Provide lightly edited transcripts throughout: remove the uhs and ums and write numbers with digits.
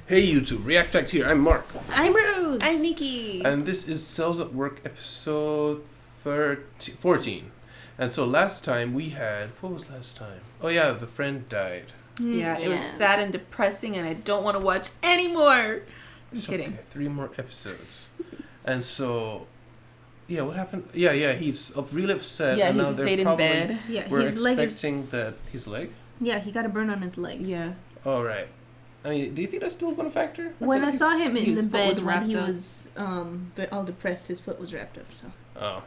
Hey YouTube, React here. I'm Mark. I'm Rose. I'm Nikki. And this is Cells at Work episode 14. And so last time we had... What was last time? Oh yeah, the friend died. Yeah, it was sad and depressing and I don't want to watch anymore. I'm kidding. Okay, 3 more episodes. And so... Yeah, what happened? Yeah, he's really upset. Yeah, and he now stayed in bed. Yeah, we're his leg is... expecting that... His leg? Yeah, he got a burn on his leg. Yeah. Oh, right. I mean, do you think that's still going to factor? When I saw him in the bed when he up. was all depressed, his foot was wrapped up, so... Oh.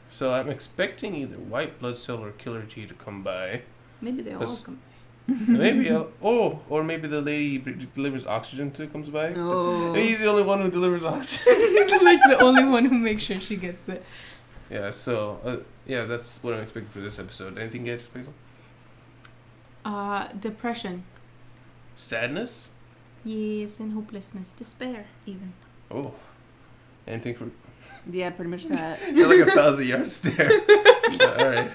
So I'm expecting either white blood cell or killer T to come by. Maybe they all come by. Maybe or maybe the lady who delivers oxygen to comes by. Oh. He's the only one who delivers oxygen. He's like the only one who makes sure she gets it. Yeah, so that's what I'm expecting for this episode. Anything you guys expect? Depression. Sadness? Yes, and hopelessness. Despair, even. Oh. Anything for... Yeah, pretty much that. You're like a 1,000-yard stare. Alright.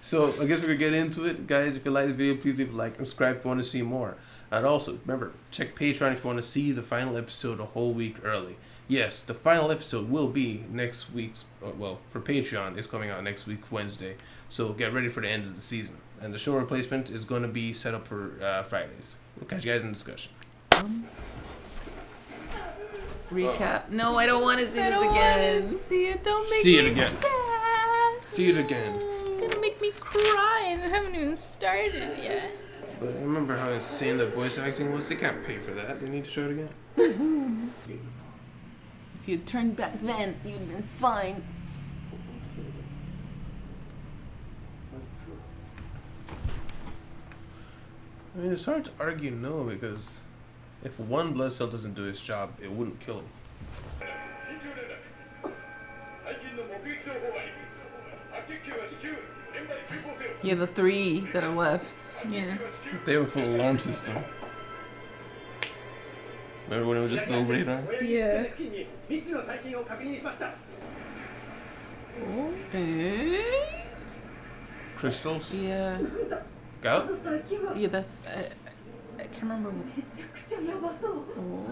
So, I guess we're going to get into it. Guys, if you like the video, please leave a like and subscribe if you want to see more. And also, remember, check Patreon if you want to see the final episode a whole week early. Yes, the final episode will be next week's... Well, for Patreon, it's coming out next week, Wednesday. So, get ready for the end of the season. And the show replacement is going to be set up for Fridays. We'll catch you guys in discussion. Recap. No, I don't want to see this again. See it. Don't make See me it again. sad. See it again. It's gonna make me cry, and I haven't even started yet. But I remember how insane the voice acting was. They can't pay for that. They need to show it again. If you'd turned back then, you'd been fine. I mean, it's hard to argue no, because if one blood cell doesn't do its job, it wouldn't kill him. Yeah, the 3 that are left. Yeah. They have a full alarm system. Remember when it was just a little radar? Yeah. Eh? Crystals? Yeah. Gout? Yeah, that's... I can't remember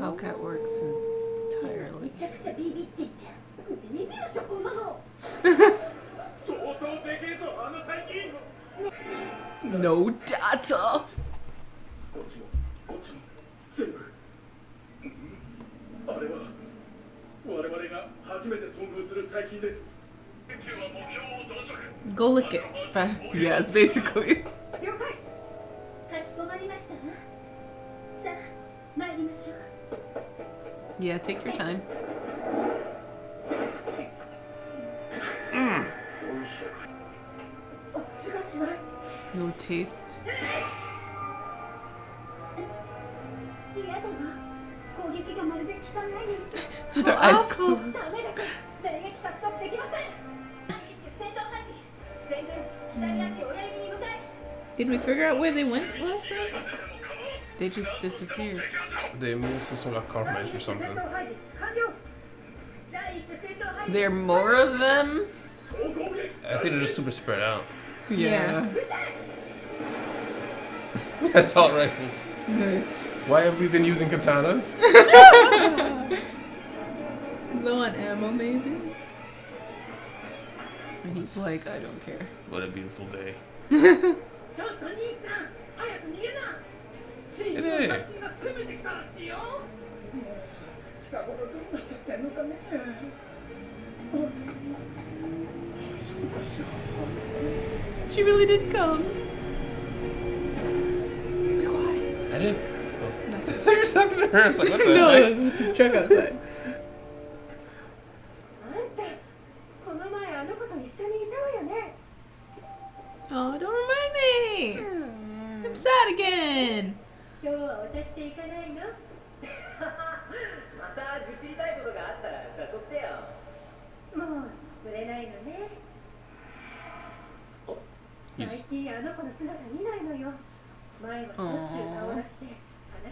how Cat works entirely. No data! Go lick it. Yes, basically. Yeah, take your time. No taste. With their eyes closed. Did we figure out where they went last night? They just disappeared. The immune system got compromised or something. There are more of them? I think they're just super spread out. Yeah. Assault rifles. Nice. Why have we been using katanas? Low on ammo, maybe? And he's like, I don't care. What a beautiful day. She really did come. I didn't... Oh. I thought you were talking to her. I was like, what the No, heck? it was a truck outside. Oh, don't remind me. I'm sad again. I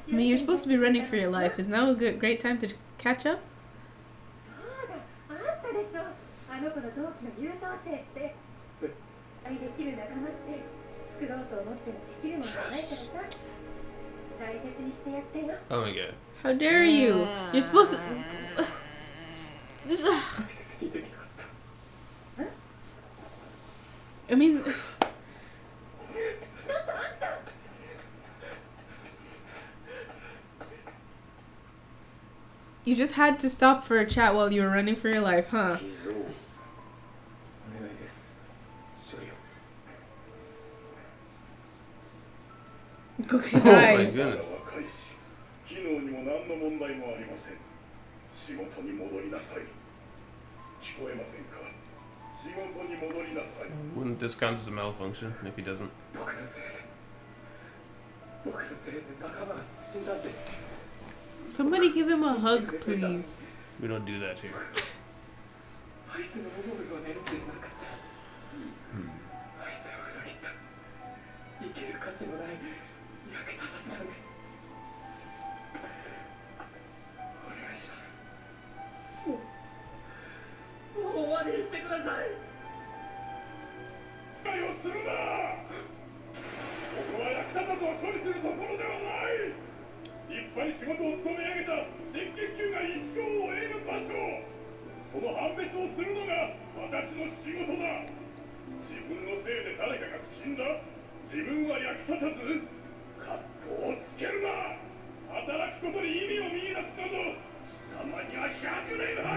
mean, you're supposed to be running for your life. Is now a great time to catch up? Oh my god. How dare you? You're supposed to. I mean. You just had to stop for a chat while you were running for your life, huh? Cookie's Oh my eyes. goodness. Wouldn't this count as a malfunction if he doesn't? Somebody give him a hug, please. We don't do that here.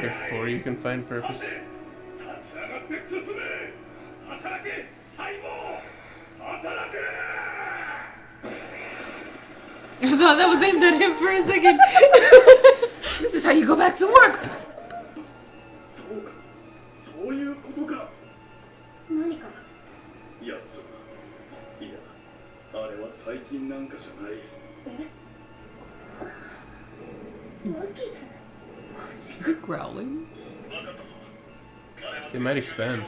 Before you can find purpose. I thought that was aimed at him for a second. This is how you go back to work. Is it growling? It might expand.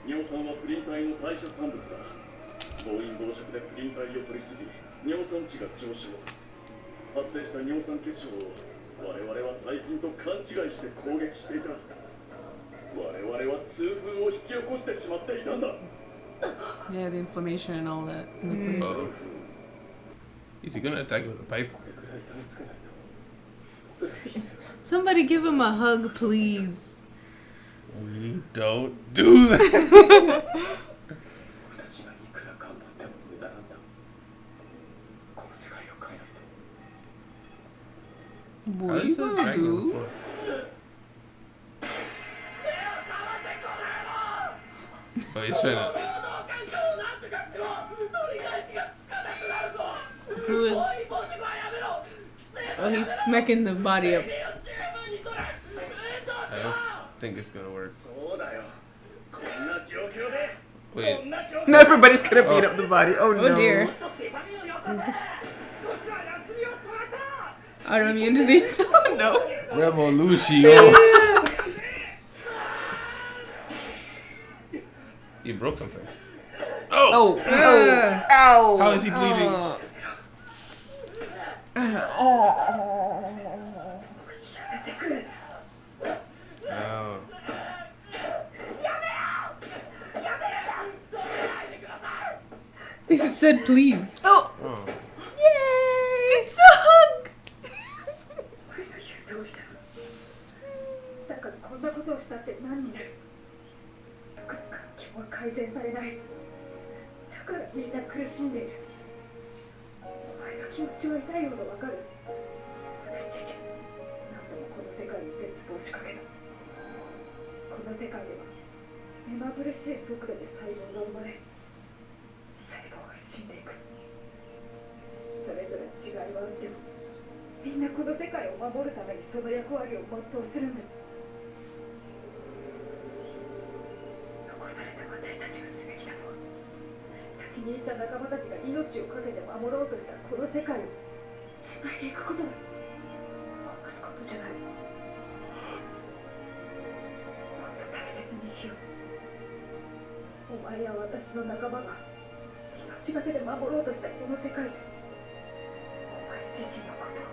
尿酸はプリン体の代謝産物だ。暴飲暴食でプリン体を取りすぎ、尿酸値が上昇。発生した尿酸結晶を我々は細菌と勘違いして攻撃していた。我々は痛風を引き起こしてしまっていたんだ。Yeah, the inflammation and all that in the place. Oh. Is he gonna attack with a pipe? Somebody give him a hug, please. We don't do that. What are you gonna do? Oh, he's trying to. Who is? Oh, he's smacking the body up. I don't think it's gonna work. Wait. Everybody's gonna beat up the body. Oh no. Oh dear. Autoimmune disease. Oh no. Revolution. You broke something. Oh. Oh. Ow. How is he bleeding? Oh. Oh. They said please. Oh. Oh. Yay! It's a hug. だからこんなことをしたって何になる。環境は改善されない。だからみんな苦しんでいる。お前の気持ちは痛いほどわかる。私自身何度もこの世界に絶望しかけた。この世界では目まぐるしい速度で細胞が生まれ、細胞が死んでいく。それぞれ違いはあっても、みんなこの世界を守るためにその役割を全うするんだ。残された私たちがすべきだとは、先に行った仲間たちが命を懸けて守ろうとしたこの世界をつないでいくことだ。回すことじゃない。もっと大切にしよう。お前や私の仲間が命がけで守ろうとしたこの世界とお前自身のことを。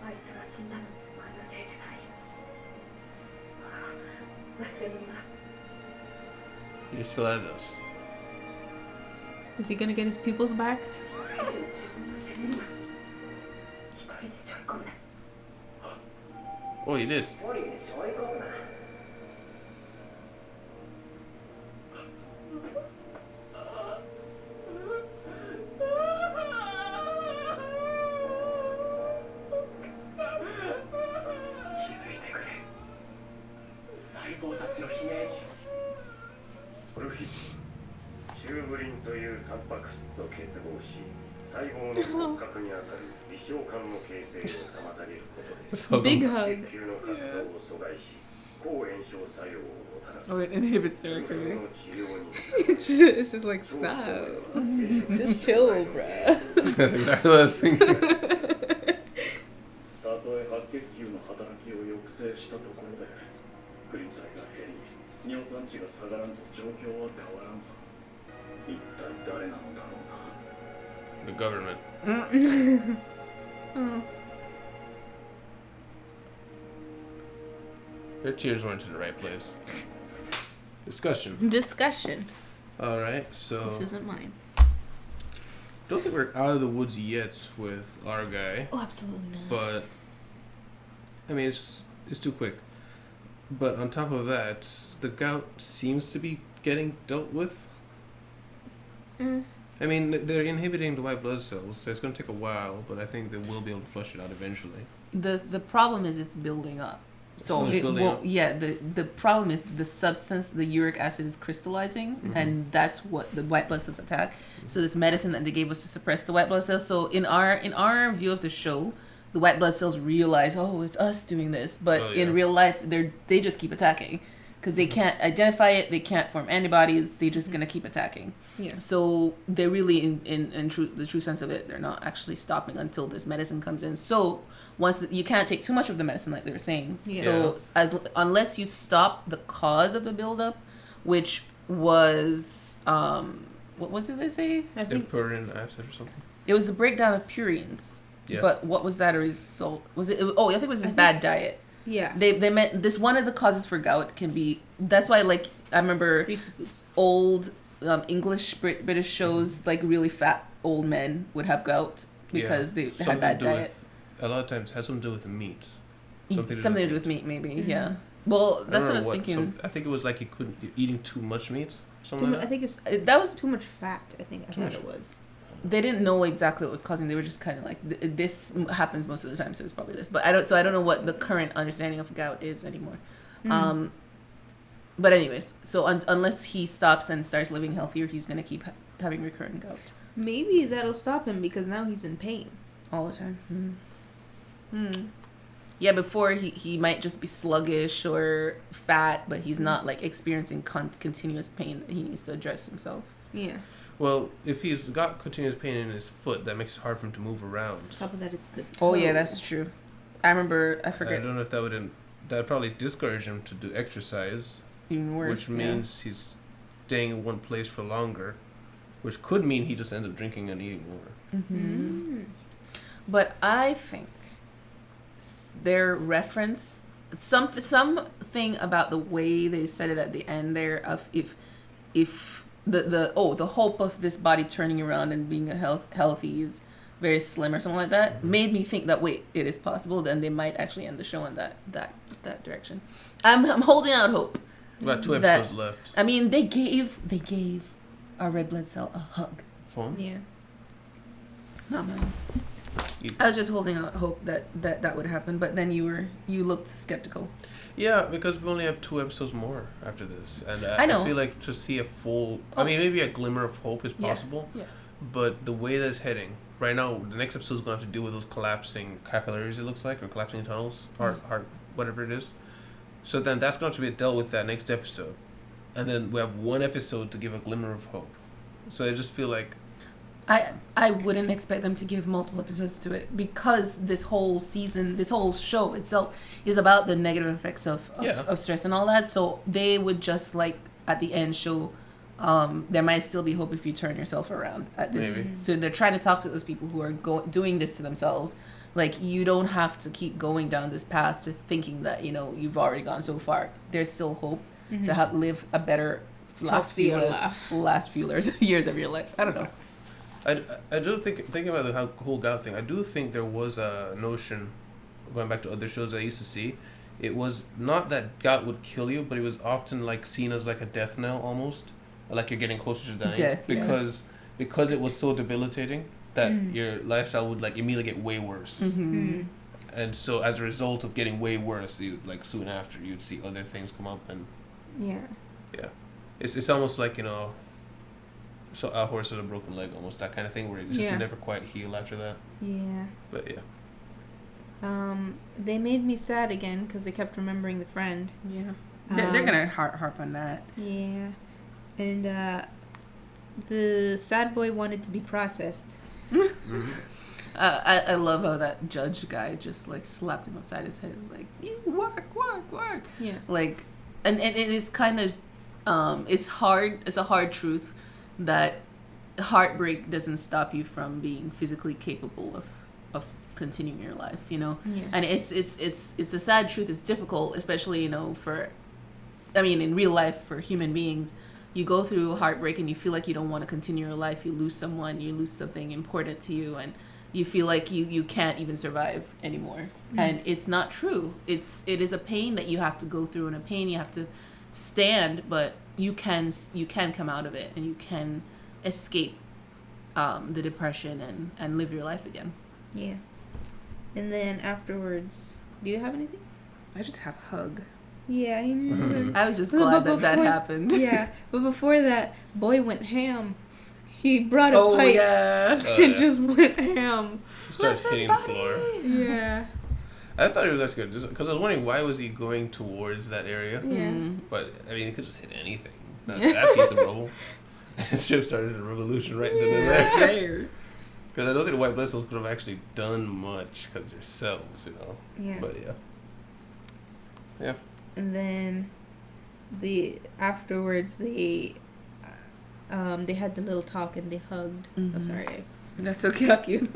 あいつが死んだ忘れ物だ。 He just fell out of those. Is he gonna get his pupils back? 自分の責任は一人で背負い込むな。 Oh, he did. 一人で背負い込むな。 チューブリンというタンパク質と結合し、細胞の骨格にあたる微小管の形成を妨げることです。 So Big good. hug. 血球の活動を阻害し、抗炎症作用をもたらす。 Oh, it inhibits そ their の activity. 治療に It's just like, stop. Just chill, bruh. That's exactly what I was thinking. たとえ白血球の働きを抑制したところで、クリン体が減り、尿酸値が下がらんと状況は変わらんさ。一体誰なのだろうな。 The government. Oh. Their tears weren't in the right place. Discussion. Discussion. All right, so This isn't mine. don't think we're out of the woods yet with our guy, Oh, absolutely not. but I mean it's too quick. But on top of that, the gout seems to be getting dealt with. I mean, they're inhibiting the white blood cells, so it's going to take a while, but I think they will be able to flush it out eventually. The problem is it's building up. So Oh, it's it building won't. up. Yeah, the problem is the substance, the uric acid is crystallizing, and that's what the white blood cells attack. So this medicine that they gave us to suppress the white blood cells. So in our view of the show, the white blood cells realize, oh, it's us doing this, but Oh, yeah. in real life, they just keep attacking because they can't identify it, they can't form antibodies, they're just gonna keep attacking. Yeah. So they're really in the true sense of it, they're not actually stopping until this medicine comes in. So once you can't take too much of the medicine, like they were saying. Yeah. So unless you stop the cause of the buildup, which was what was it they say? I think Purine acid or something. It was the breakdown of purines. Yeah. But what was that a result? Was it? Oh, I think it was his bad diet. yeah. They meant this. One of the causes for gout can be. That's why, like, I remember Reese's Foods. old English British shows, like really fat old men would have gout because they Something had bad to do diet. with- a lot of times it has something to do with the meat. Something to do with meat, maybe. Yeah. Well, I that's don't what I know was thinking. I think it was like you're eating too much meat. Something like I that. think that was too much fat. I think Too thought much. it was. They didn't know exactly what was causing. They were just kind of like, this happens most of the time, so it's probably this. But I don't know what the current understanding of gout is anymore. But anyways, so unless he stops and starts living healthier, he's gonna keep having recurrent gout Maybe that'll stop him because now he's in pain. all the time. Yeah, before he might just be sluggish or fat, but he's not like experiencing continuous pain that he needs to address himself. Yeah. Well, if he's got continuous pain in his foot, that makes it hard for him to move around. On top of that, it's the. Oh yeah, toe. that's true. I remember. I I forget. don't know if that would probably discourage him to do exercise, Even worse. which yeah. means he's staying in one place for longer, which could mean he just ends up drinking and eating more. Mm. But I think their reference, something about the way they said it at the end there of if the hope of this body turning around and being healthy is very slim or something like that, made me think that wait, it is possible. Then they might actually end the show in that direction. I'm holding out hope. We got 2 That- episodes left. I mean, they gave our red blood cell a hug. Phone? Yeah. Not mine. Easy. I was just holding out hope that would happen, but then you looked skeptical. Yeah, because we only have 2 episodes more after this, and I know. I feel like to see a full. I mean, maybe a glimmer of hope is Yeah, possible. yeah. But the way that it's heading right now, the next episode is going to have to deal with those collapsing capillaries. It looks like, or collapsing tunnels, heart, whatever it is. So then that's going to be dealt with that next episode, and then we have 1 episode to give a glimmer of hope. So I just feel like. I wouldn't expect them to give multiple episodes to it because this whole season, this whole show itself is about the negative effects of stress and all that. So they would just like at the end show there might still be hope if you turn yourself around at this. Maybe. So they're trying to talk to those people who are doing this to themselves Like, you don't have to keep going down this path to thinking that, you've already gone so far. There's still hope to have live a better last few years of your life. I don't know. I do thinking about the whole Gout thing. I do think there was a notion, going back to other shows I used to see, it was not that Gout would kill you, but it was often like seen as like a death knell almost, like you're getting closer to dying. Death, because it was so debilitating that your lifestyle would like immediately get way worse. And so as a result of getting way worse, you like soon after you'd see other things come up and it's almost like so a horse with a broken leg, almost that kind of thing where it just never quite heal after that. Yeah. But they made me sad again because they kept remembering the friend. Yeah. They're gonna harp on that. Yeah. And the sad boy wanted to be processed. I love how that judge guy just like slapped him upside his head. It's like, you work. Yeah. Like, and it is kind of, it's hard. It's a hard truth that heartbreak doesn't stop you from being physically capable of continuing your life. Yeah. And it's a sad truth. It's difficult, especially in real life for human beings. You go through heartbreak and you feel like you don't want to continue your life. You lose someone, you lose something important to you, and you feel like you can't even survive anymore. And it's not true. It is a pain that you have to go through, and a pain you have to stand, but you can come out of it, and you can escape the depression and live your life again. Yeah. And then afterwards, do you have anything? I just have hug. Yeah, I was just glad that happened. Yeah, but before that, boy went ham. He brought a pipe and just went ham. Started hitting the floor. Yeah. I thought it was actually good because I was wondering why was he going towards that area. Yeah. But I mean, he could just hit anything. Not that piece of rubble. Strip started a revolution right in the middle there. Because I don't think the white blood cells could have actually done much because they're cells, Yeah. But yeah. And then afterwards they had the little talk and they hugged. Mm-hmm. Oh, sorry, That's okay. stuck you.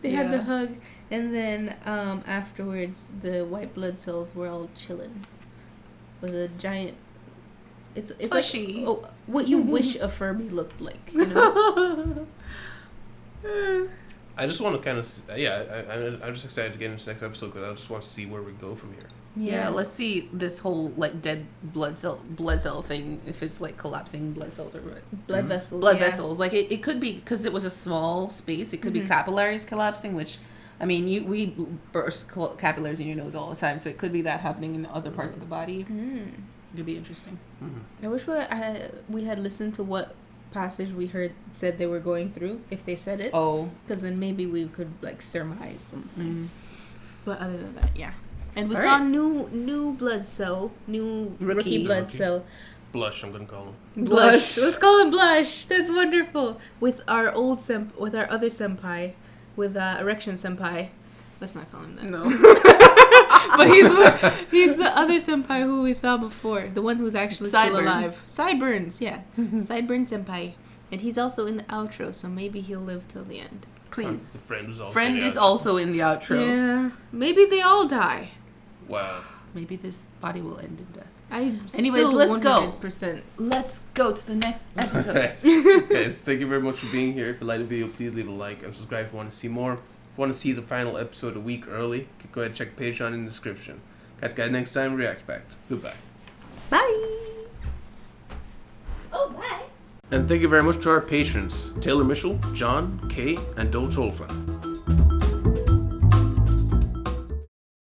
They had the hug, and then afterwards the white blood cells were all chilling with a giant. It's Plushy. like what you wish a Furby looked like. I just want to kind of I'm just excited to get into the next episode because I just want to see where we go from here. Yeah, let's see this whole like dead blood cell thing, if it's like collapsing blood cells or what. Blood vessels. Blood vessels. Like it could be, because it was a small space, it could be capillaries collapsing, which, I mean, we burst capillaries in your nose all the time, so it could be that happening in other parts of the body. It could be interesting. I wish we had listened to what passage we said they were going through, if they said it. Oh. Because then maybe we could like surmise something. But other than that, yeah. And we All saw right. new blood cell, new rookie blood cell. Blush, I'm gonna call him. Blush. Let's call him Blush. That's wonderful. With our with our other senpai, with Erection Senpai. Let's not call him that. No. But he's the other senpai who we saw before, the one who's actually still alive. Sideburns, yeah. Sideburn senpai. And he's also in the outro, so maybe he'll live till the end. Please. Friend is also in the outro. Yeah. Maybe they all die. Wow. Maybe this body will end in death. Anyways, let's go. 100%. Let's go to the next episode. Alright. Guys, thank you very much for being here. If you like the video, please leave a like and subscribe if you want to see more. If you want to see the final episode a week early, go ahead and check Patreon in the description. Catch you guys next time. React back. Goodbye. Bye. Oh, bye. And thank you very much to our patrons, Taylor Mitchell, John, Kay, and Dole Trollfan.